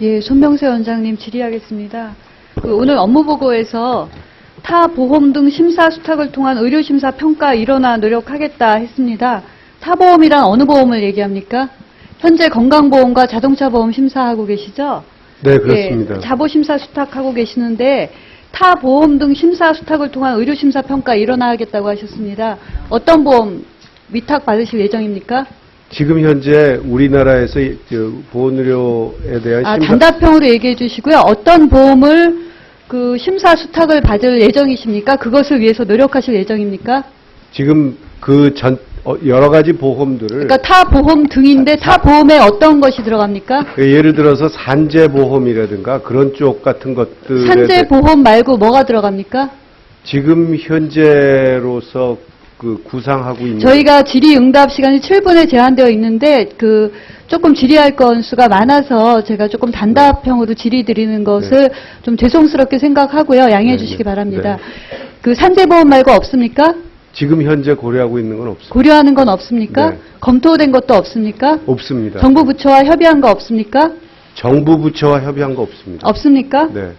예, 손명세 원장님 질의하겠습니다. 오늘 업무보고에서 타 보험 등 심사 수탁을 통한 의료심사 평가 일원화 노력하겠다 했습니다. 타보험이란 어느 보험을 얘기합니까? 현재 건강보험과 자동차보험 심사하고 계시죠? 네, 그렇습니다. 예, 자보심사 수탁하고 계시는데 타 보험 등 심사 수탁을 통한 의료심사 평가 일원화하겠다고 하셨습니다. 어떤 보험 위탁 받으실 예정입니까? 지금 현재 우리나라에서 보험의료에 대한 심사... 단답형으로 얘기해 주시고요. 어떤 보험을 그 심사 수탁을 받을 예정이십니까? 그것을 위해서 노력하실 예정입니까? 지금 여러 가지 보험들을... 그러니까 타 보험 등인데 타 보험에 어떤 것이 들어갑니까? 예를 들어서 산재보험이라든가 그런 쪽 같은 것들... 산재보험 말고 뭐가 들어갑니까? 지금 현재로서 구상하고 있는... 저희가 질의응답 시간이 7분에 제한되어 있는데 조금 질의할 건수가 많아서 제가 조금 단답형으로 질의 드리는 것을 좀 죄송스럽게 생각하고요. 양해해 주시기 바랍니다. 그 산재보험 말고 없습니까? 지금 현재 고려하고 있는 건 없습니다. 고려하는 건 없습니까? 네. 검토된 것도 없습니까? 없습니다. 정부 부처와 협의한 거 없습니까? 정부 부처와 협의한 거 없습니다. 없습니까? 네.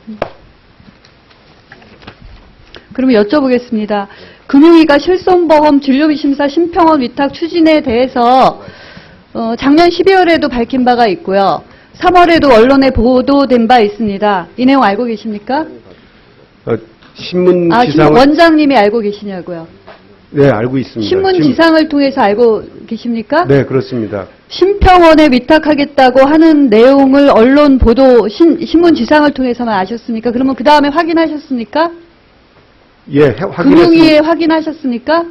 그러면 여쭤보겠습니다. 금융위가 실손보험 진료비 심사 심평원 위탁 추진에 대해서 작년 12월에도 밝힌 바가 있고요. 3월에도 언론에 보도된 바 있습니다. 이 내용 알고 계십니까? 신문 지상을... 원장님이 알고 계시냐고요? 네, 알고 있습니다. 신문 지상을 통해서 알고 계십니까? 네, 그렇습니다. 심평원에 위탁하겠다고 하는 내용을 언론 보도, 신문 지상을 통해서만 아셨습니까? 그러면 그 다음에 확인하셨습니까? 예, 확인했습니다. 금융위에 확인하셨습니까?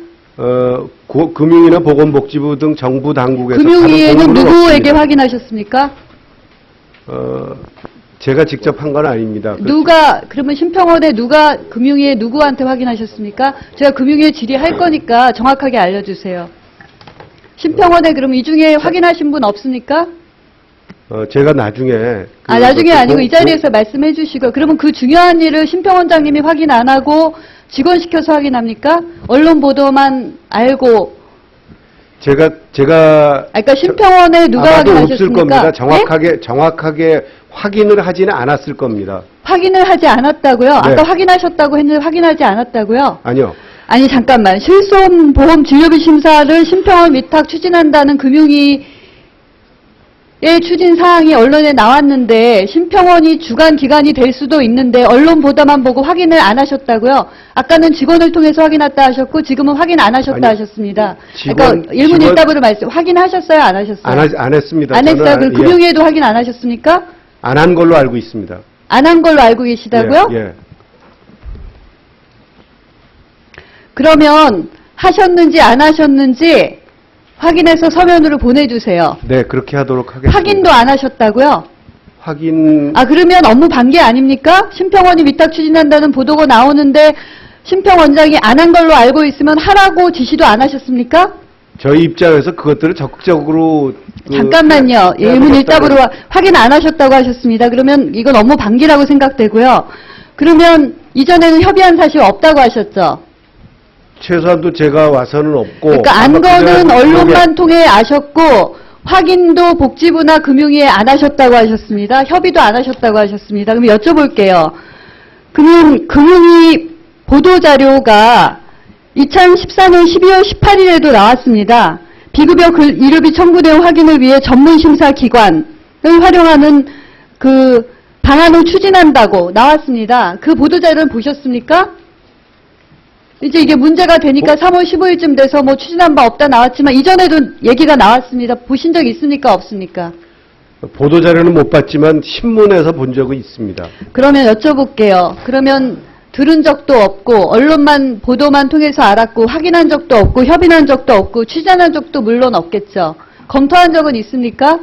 금융위나 보건복지부 등 정부 당국에서 금융위에는 누구에게 확인하셨습니까? 제가 직접 한 건 아닙니다. 그러면 심평원에 금융위에 누구한테 확인하셨습니까? 제가 금융위에 질의할 거니까 정확하게 알려주세요. 심평원에 그럼 이 중에 확인하신 분 없습니까? 제가 나중에. 나중에 아니고 이 자리에서 말씀해 주시고, 그러면 그 중요한 일을 심평원장님이 확인 안 하고 직원 시켜서 확인합니까? 언론 보도만 알고. 그러니까 심평원에 누가 확인하셨습니까? 없을 겁니다. 네? 정확하게 확인을 하지는 않았을 겁니다. 확인을 하지 않았다고요? 네. 아까 확인하셨다고 했는데 확인하지 않았다고요? 아니요. 아니 잠깐만. 실손보험 진료비 심사를 심평원 위탁 추진한다는 금융위의 추진 사항이 언론에 나왔는데 심평원이 주관 기관이 될 수도 있는데 언론 보도만 보고 확인을 안 하셨다고요? 아까는 직원을 통해서 확인했다 하셨고 지금은 확인 안 하셨다 하셨습니다. 그러니까 일문일답으로 확인하셨어요? 안 하셨어요? 안 했습니다. 안 했어요? 그럼 금융위에도 확인 안 하셨습니까? 안 한 걸로 알고 있습니다. 안 한 걸로 알고 계시다고요? 예. 그러면 하셨는지 안 하셨는지 확인해서 서면으로 보내주세요. 네, 그렇게 하도록 하겠습니다. 확인도 안 하셨다고요? 그러면 업무 반기 아닙니까? 심평원이 위탁 추진한다는 보도가 나오는데 심평원장이 안 한 걸로 알고 있으면 하라고 지시도 안 하셨습니까? 저희 입장에서 그것들을 적극적으로 잠깐만요. 일문일답으로 확인 안 하셨다고 하셨습니다. 그러면 이건 업무 반기라고 생각되고요. 그러면 이전에는 협의한 사실 없다고 하셨죠? 최소한도 제가 와서는 없고. 그러니까 안 거는 언론만 통해 아셨고 확인도 복지부나 금융위에 안 하셨다고 하셨습니다. 협의도 안 하셨다고 하셨습니다. 그럼 여쭤볼게요. 금융위 보도자료가 2014년 12월 18일에도 나왔습니다. 비급여 의료비 청구 내용 확인을 위해 전문심사기관을 활용하는 방안을 추진한다고 나왔습니다. 그 보도자료는 보셨습니까? 이제 이게 문제가 되니까 3월 15일쯤 돼서 추진한 바 없다 나왔지만 이전에도 얘기가 나왔습니다. 보신 적 있습니까? 없습니까? 보도자료는 못 봤지만 신문에서 본 적은 있습니다. 그러면 여쭤볼게요. 그러면 들은 적도 없고 언론만 보도만 통해서 알았고 확인한 적도 없고 협의한 적도 없고 추진한 적도 물론 없겠죠. 검토한 적은 있습니까?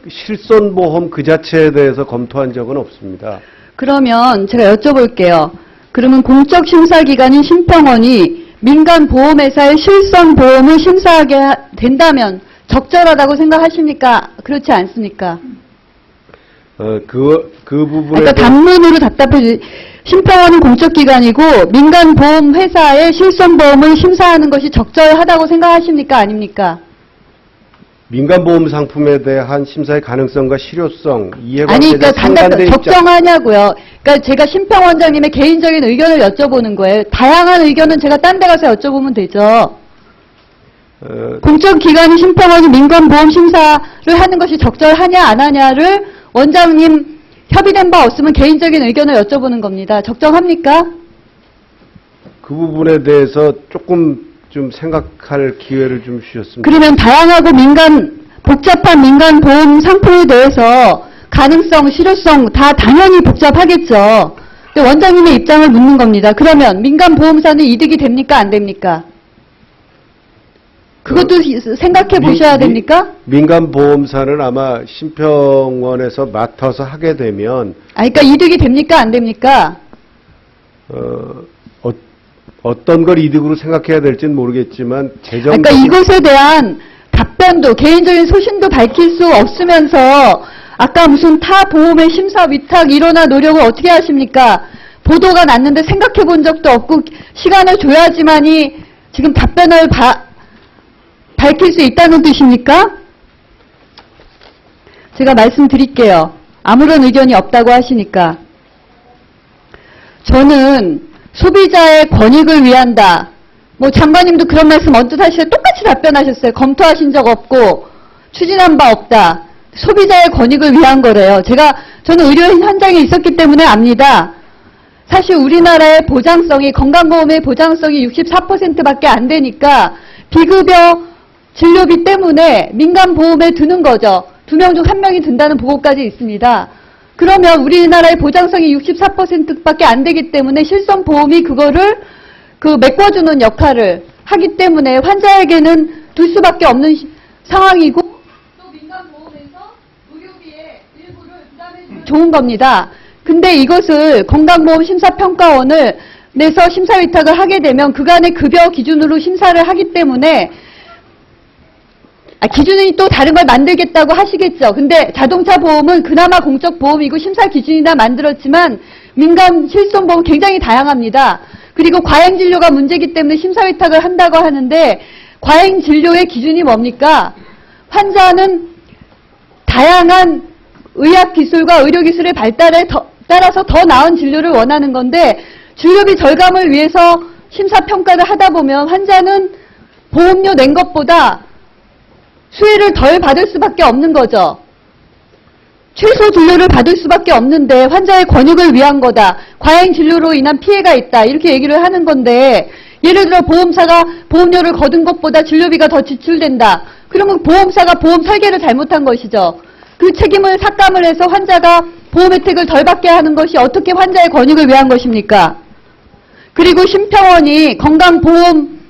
실손보험 그 자체에 대해서 검토한 적은 없습니다. 그러면 제가 여쭤볼게요. 그러면 공적 심사기관인 심평원이 민간 보험회사의 실손보험을 심사하게 된다면 적절하다고 생각하십니까? 그렇지 않습니까? 그 부분에. 그러니까 단문으로 답답해 주세요. 심평원은 공적기관이고 민간 보험회사의 실손보험을 심사하는 것이 적절하다고 생각하십니까? 아닙니까? 민간보험 상품에 대한 심사의 가능성과 실효성, 아니, 이해관계자 그러니까 상반된 입장. 적정하냐고요. 그러니까 제가 심평 원장님의 개인적인 의견을 여쭤보는 거예요. 다양한 의견은 제가 딴 데 가서 여쭤보면 되죠. 공적기관이 심평원이 민간보험 심사를 하는 것이 적절하냐 안 하냐를 원장님 협의된 바 없으면 개인적인 의견을 여쭤보는 겁니다. 적정합니까? 그 부분에 대해서 조금 좀 생각할 기회를 좀 주셨으면. 그러면 다양하고 복잡한 민간보험 상품에 대해서 가능성, 실효성 다 당연히 복잡하겠죠. 근데 원장님의 입장을 묻는 겁니다. 그러면 민간보험사는 이득이 됩니까? 안 됩니까? 그것도 생각해 보셔야 됩니까? 민간보험사는 아마 심평원에서 맡아서 하게 되면 그러니까 이득이 됩니까? 안 됩니까? 어떤 걸 이득으로 생각해야 될지는 모르겠지만 재정. 그러니까 이것에 대한 답변도 개인적인 소신도 밝힐 수 없으면서 아까 무슨 타 보험의 심사 위탁 일원화 노력을 어떻게 하십니까? 보도가 났는데 생각해 본 적도 없고 시간을 줘야지만이 지금 답변을 밝힐 수 있다는 뜻입니까? 제가 말씀드릴게요. 아무런 의견이 없다고 하시니까. 저는 소비자의 권익을 위한다. 뭐 장관님도 그런 말씀 언뜻 하시고 똑같이 답변하셨어요. 검토하신 적 없고 추진한 바 없다. 소비자의 권익을 위한 거래요. 저는 의료 현장에 있었기 때문에 압니다. 사실 우리나라의 보장성이, 건강보험의 보장성이 64%밖에 안 되니까 비급여 진료비 때문에 민간보험에 드는 거죠. 2명 중 1명이 든다는 보고까지 있습니다. 그러면 우리나라의 보장성이 64%밖에 안 되기 때문에 실손보험이 그거를 메꿔주는 역할을 하기 때문에 환자에게는 둘 수밖에 없는 상황이고 또 민간보험에서 의료비의 일부를 부담해주면 좋은 겁니다. 근데 이것을 건강보험심사평가원을 내서 심사위탁을 하게 되면 그간의 급여 기준으로 심사를 하기 때문에 기준이 또 다른 걸 만들겠다고 하시겠죠. 근데 자동차 보험은 그나마 공적 보험이고 심사 기준이나 만들었지만 민간 실손보험 굉장히 다양합니다. 그리고 과잉 진료가 문제이기 때문에 심사 위탁을 한다고 하는데 과잉 진료의 기준이 뭡니까? 환자는 다양한 의학 기술과 의료 기술의 발달에 따라서 더 나은 진료를 원하는 건데 진료비 절감을 위해서 심사 평가를 하다 보면 환자는 보험료 낸 것보다 수혜를 덜 받을 수밖에 없는 거죠. 최소 진료를 받을 수밖에 없는데 환자의 권익을 위한 거다. 과잉 진료로 인한 피해가 있다. 이렇게 얘기를 하는 건데 예를 들어 보험사가 보험료를 거둔 것보다 진료비가 더 지출된다. 그러면 보험사가 보험 설계를 잘못한 것이죠. 그 책임을 삭감을 해서 환자가 보험 혜택을 덜 받게 하는 것이 어떻게 환자의 권익을 위한 것입니까? 그리고 심평원이 건강보험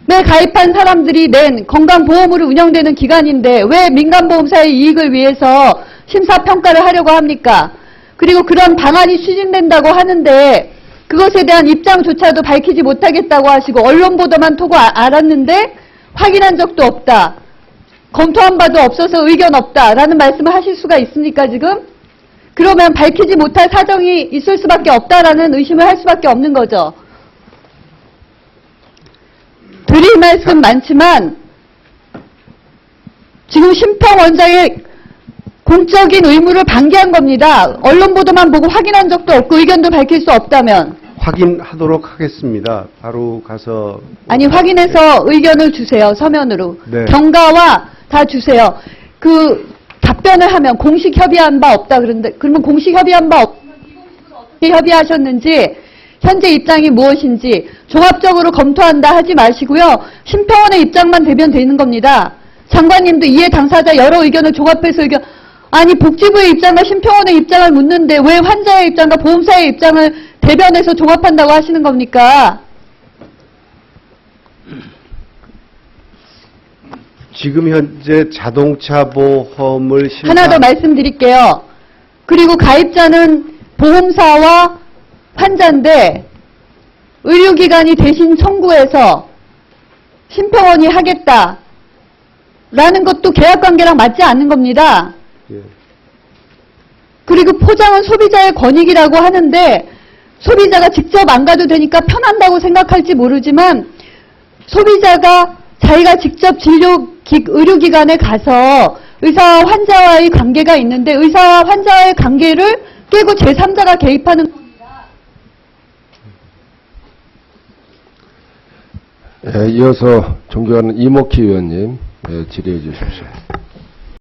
가입한 사람들이 낸 건강보험으로 운영되는 기관인데 왜 민간보험사의 이익을 위해서 심사평가를 하려고 합니까? 그리고 그런 방안이 추진된다고 하는데 그것에 대한 입장조차도 밝히지 못하겠다고 하시고 언론 보도만 보고 알았는데 확인한 적도 없다. 검토한 바도 없어서 의견 없다라는 말씀을 하실 수가 있습니까 지금? 그러면 밝히지 못할 사정이 있을 수밖에 없다라는 의심을 할 수밖에 없는 거죠. 드릴 말씀 많지만 지금 심평원장의 공적인 의무를 방기한 겁니다. 언론 보도만 보고 확인한 적도 없고 의견도 밝힐 수 없다면. 확인하도록 하겠습니다. 바로 가서. 아니 확인해서 의견을 주세요. 서면으로. 네. 경과와 다 주세요. 답변을 하면 공식 협의한 바 없다 그런데 그러면 공식 협의한 바 없으면 비공식으로 어떻게 협의하셨는지 현재 입장이 무엇인지 종합적으로 검토한다 하지 마시고요. 심평원의 입장만 대변 되는 겁니다. 장관님도 이해 당사자 여러 의견을 종합해서 아니 복지부의 입장과 심평원의 입장을 묻는데 왜 환자의 입장과 보험사의 입장을 대변해서 종합한다고 하시는 겁니까? 지금 현재 자동차 보험을 하나 더 말씀드릴게요. 그리고 가입자는 보험사와 환자인데 의료기관이 대신 청구해서 심평원이 하겠다라는 것도 계약관계랑 맞지 않는 겁니다. 예. 그리고 포장은 소비자의 권익이라고 하는데 소비자가 직접 안 가도 되니까 편한다고 생각할지 모르지만 소비자가 자기가 직접 진료 의료기관에 가서 의사와 환자와의 관계가 있는데 의사와 환자와의 관계를 깨고 제3자가 개입하는 겁니다. 이어서 존경하는 이목희 의원님 질의해 주십시오.